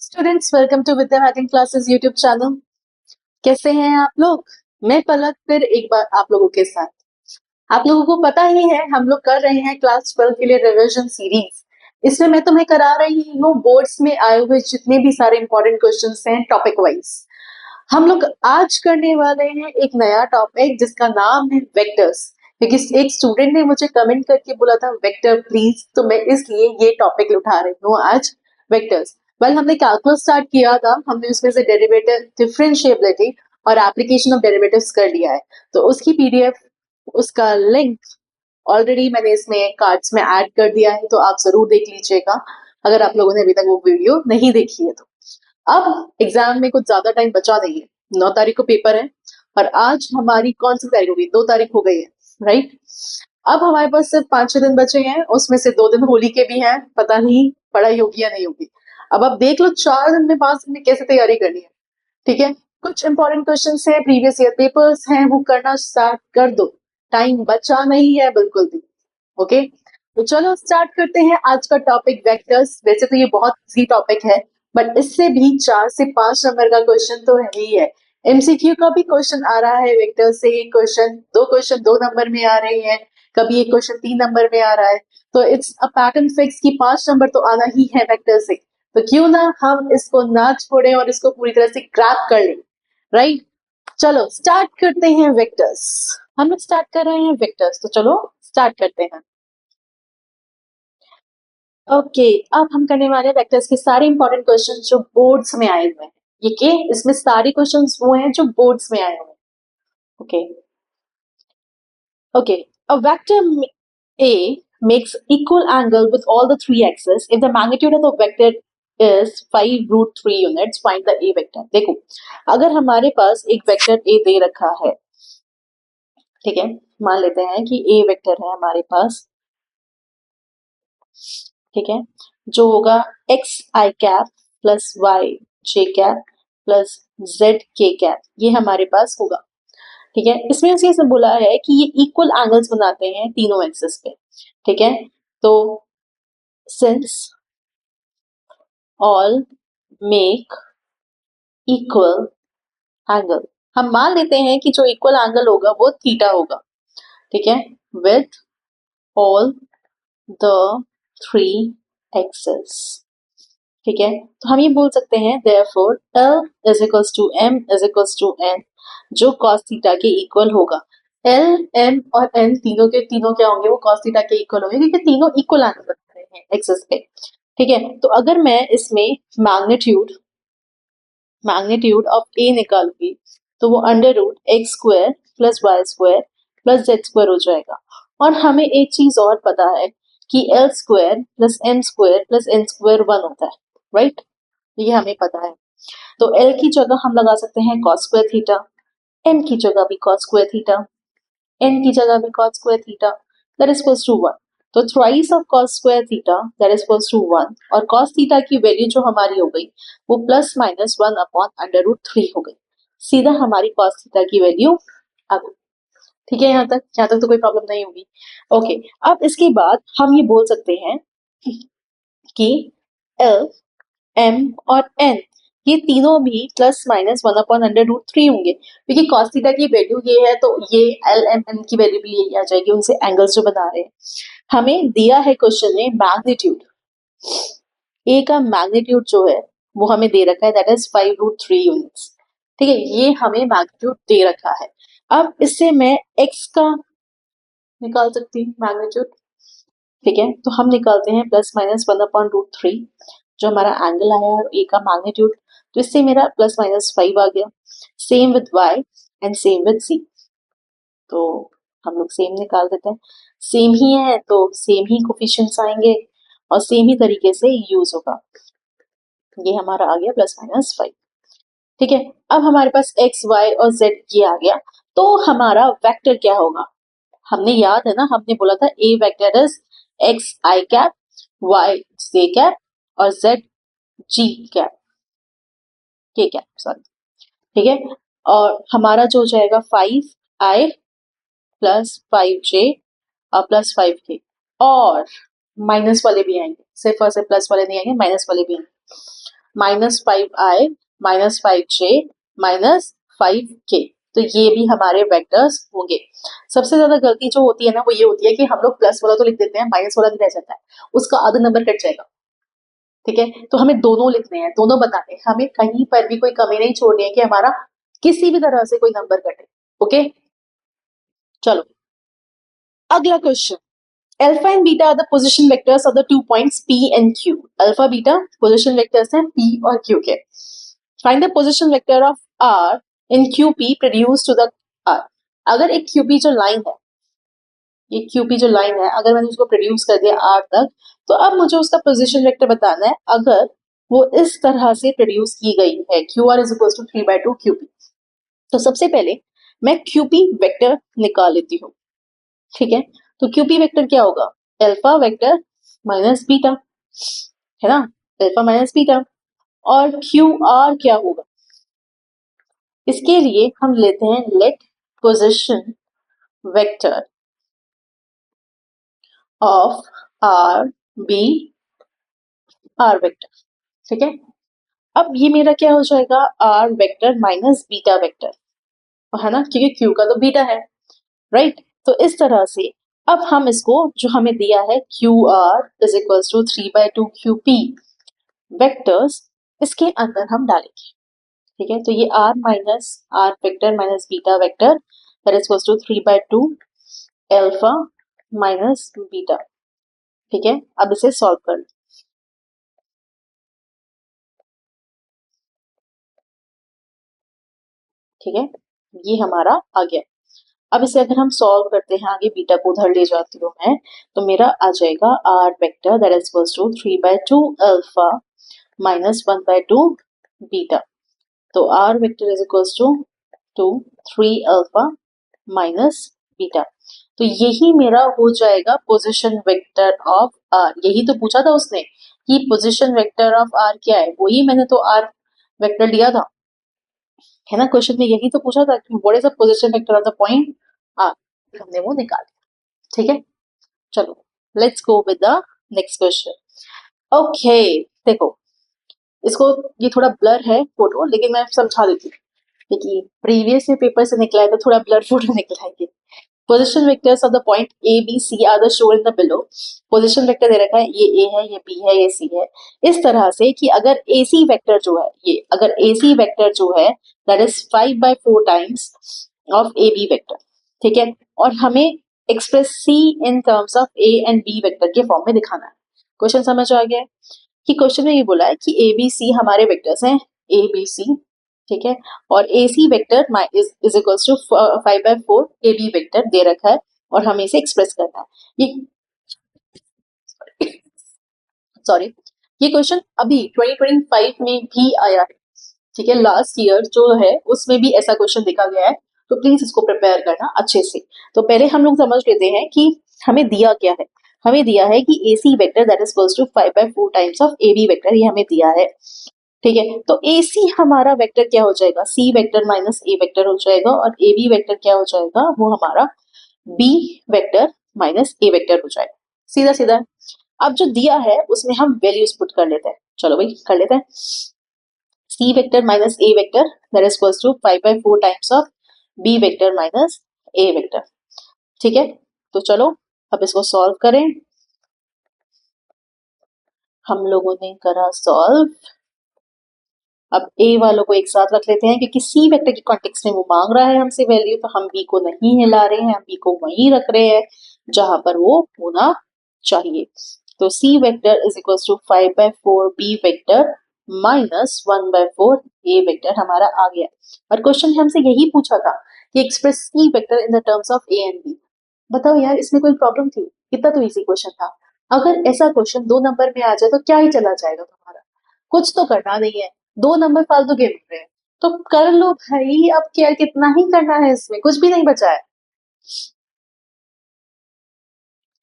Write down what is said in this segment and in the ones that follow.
Students, welcome to Vidya hacking classes YouTube channel. कैसे हैं आप लोग? मैं पलक फिर एक बार आप लोगों के साथ। आप लोगों को पता ही है हम लोग कर रहे हैं क्लास 12 के लिए रिवीजन सीरीज। इसमें मैं तुम्हें करा रही हूँ बोर्ड्स में आए हुए जितने भी सारे इंपॉर्टेंट क्वेश्चंस हैं टॉपिक वाइज। हम लोग आज करने वाले हैं एक नया टॉपिक जिसका नाम है वेक्टर्स, क्योंकि एक स्टूडेंट ने मुझे कमेंट करके बोला था वेक्टर प्लीज, तो मैं इसलिए ये टॉपिक उठा रही हूँ आज, वेक्टर्स। हमने कैलकुलस स्टार्ट किया था, हमने उसमें से डेरिवेटिव, डिफरेंशिएबिलिटी और एप्लीकेशन ऑफ डेरिवेटिव्स कर लिया है। तो उसकी पीडीएफ, उसका लिंक ऑलरेडी मैंने इसमें कार्ड्स में ऐड कर दिया है, तो आप जरूर देख लीजिएगा अगर आप लोगों ने अभी तक वो वीडियो नहीं देखी है तो। अब एग्जाम में कुछ ज्यादा टाइम बचा नहीं है, 9 तारीख को पेपर है और आज हमारी कौन सी तारीख हो गई? 2 तारीख हो गई है, राइट। अब हमारे पास सिर्फ 5-6 दिन बचे हैं, उसमें से 2 दिन होली के भी हैं, पता नहीं पढ़ाई होगी या नहीं होगी। अब आप देख लो 4 दिन में 5 दिन में कैसे तैयारी करनी है, ठीक है। कुछ इंपॉर्टेंट क्वेश्चन है, प्रीवियस ईयर पेपर्स हैं, वो करना स्टार्ट कर दो, टाइम बचा नहीं है बिल्कुल भी। ओके, तो चलो स्टार्ट करते हैं आज का टॉपिक वेक्टर्स। वैसे तो ये बहुत इजी टॉपिक है, बट इससे भी 4 से 5 नंबर का क्वेश्चन तो है ही है। एमसीक्यू का भी क्वेश्चन आ रहा है वेक्टर से, एक क्वेश्चन 2 नंबर में आ रहे हैं, कभी एक क्वेश्चन 3 नंबर में आ रहा है। तो इट्स अ पैटर्न फिक्स कि 5 नंबर तो आना ही है वेक्टर से। तो क्यों ना हम इसको ना छोड़े और इसको पूरी तरह से क्रैक कर लें, राइट। चलो स्टार्ट करते हैं वेक्टर्स। हम लोग स्टार्ट कर रहे हैं वेक्टर्स, तो चलो स्टार्ट करते हैं। ओके, अब हम करने वाले हैं वेक्टर्स के सारे इंपॉर्टेंट क्वेश्चन जो बोर्ड्स में आए हुए हैं। ये के इसमें सारे क्वेश्चंस वो हैं जो बोर्ड्स में आए हुए हैं। Okay okay, a vector A makes equal angle with all the 3 axes if the magnitude of the vector is 5√3 units. Find the A vector. देखो, अगर हमारे पास एक वेक्टर A दे रखा है, ठीक है, मान लेते हैं कि A वेक्टर है हमारे पास, ठीक है, जो होगा एक्स आई कैप प्लस वाई जे कैप प्लस जेड के कैप, ये हमारे पास होगा, ठीक है। इसमें उसे बोला है कि ये इक्वल एंगल्स बनाते हैं तीनों एक्सिस पे, ठीक है। तो since all make equal angle, हम मान लेते हैं कि जो इक्वल एंगल होगा वो थीटा होगा, ठीक है, विथ ऑल द 3 एक्सिस, ठीक है। तो हम ये बोल सकते हैं therefore L is equals to M is equals to N, जो cos थीटा के इक्वल होगा। L, M और N तीनों के तीनों क्या होंगे? वो cos थीटा के इक्वल होंगे, क्योंकि तीनों इक्वल एंगल बना रहे हैं एक्सिस पे, ठीक है। तो अगर मैं इसमें मैग्नीट्यूड ऑफ A निकालूंगी तो वो √x² plus y² plus z² हो जाएगा। और हमें एक चीज और पता है कि L² plus M² plus N² 1 होता है, राइट, ये हमें पता है। तो L की जगह हम लगा सकते हैं cos² थीटा, M की जगह भी cos² थीटा, N की जगह भी cos² theta, that is equals to 1। तो thrice of cos² theta that is equals to 1, और cos थीटा की वैल्यू जो हमारी हो गई वो प्लस माइनस 1 अपॉन √3 हो गई। सीधा हमारी cos थीटा की वैल्यू आ गई, ठीक है। यहाँ तक तो कोई प्रॉब्लम नहीं होगी। ओके, अब इसके बाद हम ये बोल सकते हैं कि L, M और N ये तीनों भी प्लस माइनस 1 अपॉन √3 होंगे, क्योंकि cos थीटा की वैल्यू ये है तो ये L, M, N की वैल्यू भी यही आ जाएगी, उनसे एंगल्स जो बना रहे हैं। हमें दिया है क्वेश्चन में मैग्नीट्यूड, A का मैग्नीट्यूड जो है वो हमें दे रखा है, दैट इज 5√3 यूनिट्स, ठीक है, ये हमें मैग्नीट्यूड दे रखा है। अब इससे मैं x का निकाल सकती हूँ मैग्नीट्यूड, ठीक है। तो हम निकालते हैं प्लस माइनस 1 अपॉन √3, जो हमारा एंगल आया और A का मैग्नीट्यूड, तो इससे मेरा प्लस माइनस 5 आ गया। Same with y and same with c, तो हम लोग सेम निकाल देते हैं, सेम ही है तो सेम ही कोफिशिएंट्स आएंगे और सेम ही तरीके से यूज होगा। ये हमारा आ गया प्लस माइनस 5, ठीक है। अब हमारे पास x, y और z ये आ गया, तो हमारा वेक्टर क्या होगा? हमने याद है ना, हमने बोला था A vector is x i cap, y j cap और z g cap k cap, sorry, ठीक है। और हमारा जो हो जाएगा 5i प्लस 5j और प्लस 5k, और माइनस वाले भी आएंगे, सिर्फ और सिर्फ प्लस वाले नहीं आएंगे, माइनस वाले भी आएंगे। -5i -5j -5k। तो ये भी हमारे वेक्टर्स होंगे। सबसे ज्यादा गलती जो होती है ना वो ये होती है कि हम लोग प्लस वाला तो लिख देते हैं, माइनस वाला नहीं रह जाता है, उसका आधा नंबर कट जाएगा। ठीक है, तो हमें दोनों लिखने हैं, दोनों बताने हैं, हमें कहीं पर भी कोई कमी नहीं छोड़नी है कि हमारा किसी भी तरह से कोई नंबर कटे। ओके, चलो अगला question. Alpha and beta are the position vectors of the 2 points P and Q। Alpha beta position vectors हैं P और Q के। Find the position vector of R in QP produce to the R। अगर एक QP जो line है, ये QP जो line है, अगर मैंने उसको प्रोड्यूस कर दिया R तक, तो अब मुझे उसका पोजीशन वेक्टर बताना है अगर वो इस तरह से प्रोड्यूस की गई है, QR is equal to 3/2 QP। तो सबसे पहले मैं QP वेक्टर निकाल लेती हूँ। ठीक है, तो QP वेक्टर क्या होगा? अल्फा वेक्टर माइनस बीटा, है ना, अल्फा माइनस बीटा। और QR क्या होगा? इसके लिए हम लेते हैं let position vector of R be R vector. ठीक है, अब ये मेरा क्या हो जाएगा? R vector minus beta vector, है ना, क्योंकि Q का तो बीटा है, राइट। तो इस तरह से अब हम इसको जो हमें दिया है QR is equal to 3/2 QP vectors, इसके अंदर हम डालेंगे। ठीक है, तो ये R minus R vector minus beta vector that is equal to 3/2 alpha minus beta. ठीक है, अब इसे सॉल्व कर, ठीक है, ये हमारा आ गया। अब इसे अगर हम सॉल्व करते हैं, आगे बीटा को उधर ले जाती हूँ मैं, तो मेरा आ जाएगा R vector that is equal to 3/2 alpha minus 1/2 beta. तो R vector is equal to 3 alpha minus beta. तो यही मेरा हो जाएगा पोजीशन वेक्टर ऑफ R। यही तो पूछा था उसने कि पोजीशन वेक्टर ऑफ R क्या है, वही मैंने तो R वेक्टर लिया था, है ना। क्वेश्चन में यही तो पूछा था कि what is the position vector of the point R, हमने वो निकाल दिया। ठीक है, चलो let's go with the next question. Okay, देखो इसको, ये थोड़ा ब्लर है फोटो, लेकिन मैं समझा देती हूँ क्योंकि प्रीवियस पेपर से निकला है तो थोड़ा ब्लर फोटो निकला है। ये position vectors of the point A B C are the shown in the below. Position vector दे रखा है, ये A है, ये B है, ये C है, इस तरह से कि अगर AC वेक्टर जो है, ये अगर AC वेक्टर जो है that is 5/4 times of AB vector. ठीक है, और हमें express C in terms of A and B vector के फॉर्म में दिखाना है। क्वेश्चन समझ आ गया है कि क्वेश्चन में ये बोला है कि ABC हमारे वेक्टर्स हैं ABC, ठीक है, और AC vector is equals to 5/4 AB vector दे रखा है और हमें इसे एक्सप्रेस करना है। ये सॉरी, ये क्वेश्चन अभी 2025 में भी आया है। ठीक है, लास्ट ईयर जो है उसमें भी ऐसा क्वेश्चन देखा गया है, तो प्लीज इसको प्रिपेयर करना अच्छे से। तो पहले हम लोग समझ लेते हैं कि हमें दिया क्या है। हमें दिया है कि AC vector that is equals to 5/4 times of AB vector, ये हमें दिया है। ठीक है, तो AC हमारा वेक्टर क्या हो जाएगा? C vector minus A vector हो जाएगा, और AB वेक्टर क्या हो जाएगा? वो हमारा B vector minus A vector हो जाएगा। सीधा सीधा। अब जो दिया है उसमें हम वैल्यूज पुट कर लेते हैं। चलो भाई कर लेते हैं। C vector minus A vector that is equals to 5/4 times of B vector minus A vector. ठीक है, तो चलो अब इसको सॉल्व करें। हम लोगों ने करा सॉल्व। अब A वालों को एक साथ रख लेते हैं क्योंकि C वेक्टर के कॉन्टेक्स्ट में वो मांग रहा है हमसे वैल्यू, तो हम B को नहीं हिला रहे हैं, हम B को वहीं रख रहे हैं जहां पर वो होना चाहिए। तो C vector is equal to 5/4 B vector minus 1/4 A vector हमारा आ गया। और क्वेश्चन में हमसे यही पूछा था कि express C vector in the terms of A and B। बताओ यार, इसमें कोई प्रॉब्लम थी? कितना तो इजी क्वेश्चन था। अगर ऐसा क्वेश्चन 2 नंबर में आ जाए तो क्या ही चला जाएगा तुम्हारा। कुछ तो करना नहीं है, 2 नंबर फालतू के मिल रहे हैं, तो कर लो भाई। अब क्या, कितना ही करना है, इसमें कुछ भी नहीं बचा है।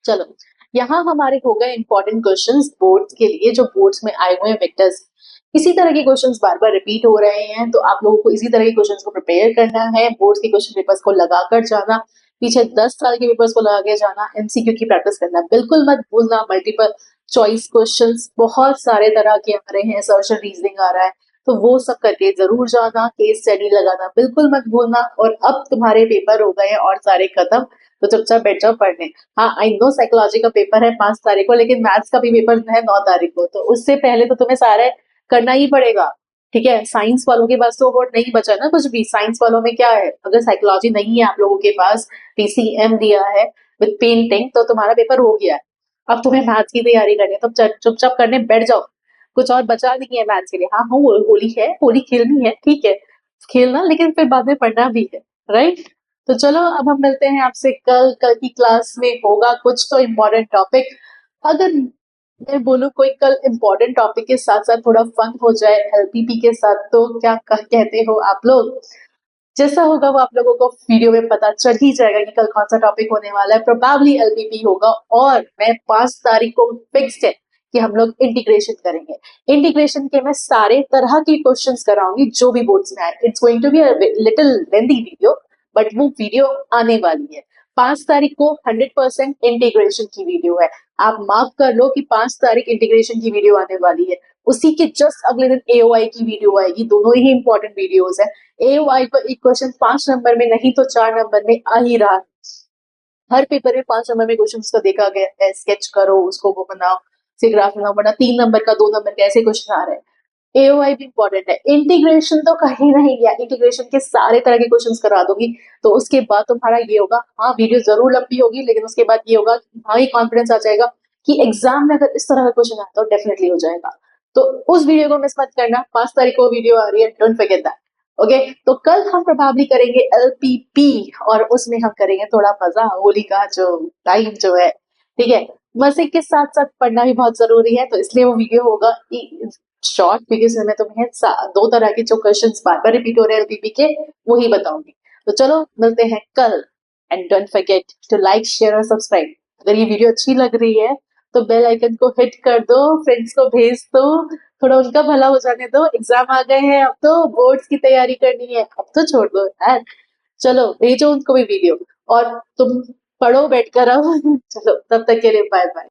चलो, यहाँ हमारे हो गए इंपॉर्टेंट क्वेश्चंस बोर्ड्स के लिए, जो बोर्ड्स में आए हुए हैं वेक्टर्स। इसी तरह के क्वेश्चंस बार बार रिपीट हो रहे हैं, तो आप लोगों को इसी तरह के क्वेश्चंस को प्रिपेयर करना है। बोर्ड्स के क्वेश्चन पेपर्स को लगाकर जाना, पीछे 10 साल के पेपर्स को लगा के जाना, MCQ की प्रैक्टिस करना बिल्कुल मत भूलना। मल्टीपल चॉइस क्वेश्चंस बहुत सारे तरह के आ रहे हैं, असर्शन रीजनिंग आ रहा है, तो वो सब करके जरूर जाना, केस स्टडी लगाना बिल्कुल मत भूलना। और अब तुम्हारे पेपर हो गए हैं और सारे खत्म, तो चुपचाप बैठ जाओ पढ़ने। हाँ, आई नो साइकोलॉजी का पेपर है 5 तारीख को, लेकिन मैथ्स का भी पेपर है 9 तारीख को, तो उससे पहले तो तुम्हें सारे करना ही पड़ेगा। ठीक है, साइंस वालों के पास तो वो नहीं बचा ना कुछ भी। साइंस वालों में क्या है, अगर साइकोलॉजी नहीं है आप लोगों के पास, पीसीएम दिया है विद पेंटिंग, तो तुम्हारा पेपर हो गया है। अब तुम्हें मैथ्स की तैयारी करनी है, तो चुपचाप करने बैठ जाओ। कुछ और बचा नहीं है मैथ्स के लिए। हाँ हाँ, होली है, होली खेलनी है, ठीक है, खेलना, लेकिन फिर बाद में पढ़ना भी है, राइट। तो चलो, अब हम मिलते हैं आपसे कल। कल की क्लास में होगा कुछ तो इम्पोर्टेंट टॉपिक। अगर मैं बोलूँ कोई कल इम्पोर्टेंट टॉपिक के साथ साथ थोड़ा फन हो जाए एलपीपी के साथ, तो क्या कहते हो आप लोग? जैसा होगा वो आप लोगों को वीडियो में पता चल ही जाएगा कि कल कौन सा टॉपिक होने वाला है। प्रोबेबली एलपीपी होगा, और मैं 5 तारीख को फिक्स्ड है कि हम लोग इंटीग्रेशन करेंगे। इंटीग्रेशन के मैं सारे तरह के क्वेश्चंस कराऊंगी जो भी बोर्ड्स में आए। It's going to be a little lengthy video, but वो वीडियो आने वाली है। 5 तारीख को 100% इंटीग्रेशन की वीडियो है। आप मार्क कर लो कि 5 तारीख इंटीग्रेशन की वीडियो आने वाली है। उसी के जस्ट अगले दिन एओआई की वीडियो आएगी। दोनों ही इंपॉर्टेंट वीडियोस है। एओआई का एक क्वेश्चन 5 नंबर में नहीं तो 4 नंबर में आ ही रहा है। हर पेपर में 5 नंबर में क्वेश्चन का देखा गया है। स्केच करो, उसको वो बनाओ, से ग्राफ बनाओ, वरना 3 नंबर का, 2 नंबर का, ऐसे क्वेश्चन आ रहे हैं। एओआई भी इंपॉर्टेंट है। इंटीग्रेशन तो कहीं नहीं गया, इंटीग्रेशन के सारे तरह के क्वेश्चंस करा दूंगी। तो उसके बाद तुम्हारा ये होगा, हाँ वीडियो जरूर लंबी होगी, लेकिन उसके बाद ये होगा, हाँ ये कॉन्फिडेंस आ जाएगा कि एग्जाम में अगर इस तरह का क्वेश्चन आता तो डेफिनेटली हो जाएगा। तो उस वीडियो को मिस मत करना। 5 तारीख को वीडियो आ रही है, डोंट फॉरगेट दैट। ओके, तो कल हम प्रोबेबली करेंगे एलपीपी, और उसमें हम करेंगे थोड़ा मजा, होली का जो टाइम जो है, ठीक है। मजे के साथ साथ पढ़ना भी बहुत जरूरी है, तो इसलिए वो वीडियो होगा शॉर्ट, क्योंकि इसमें मैं तुम्हें 2 तरह के जो क्वेश्चंस बार बार रिपीट हो रहे हैं एलपीपी के, वो ही बताऊंगी। तो चलो मिलते हैं कल, and don't forget to like, share और सब्सक्राइब। अगर ये वीडियो अच्छी लग रही है तो बेल आइकन को हिट कर दो, फ्रेंड्स को भेज दो, थोड़ा उनका भला हो जाने दो। एग्जाम आ गए हैं, अब तो बोर्ड्स की तैयारी करनी है, अब तो छोड़ दो यार। चलो भेजो उनको भी वीडियो, और तुम पढ़ो बैठकर अब। चलो, तब तक के लिए बाय बाय।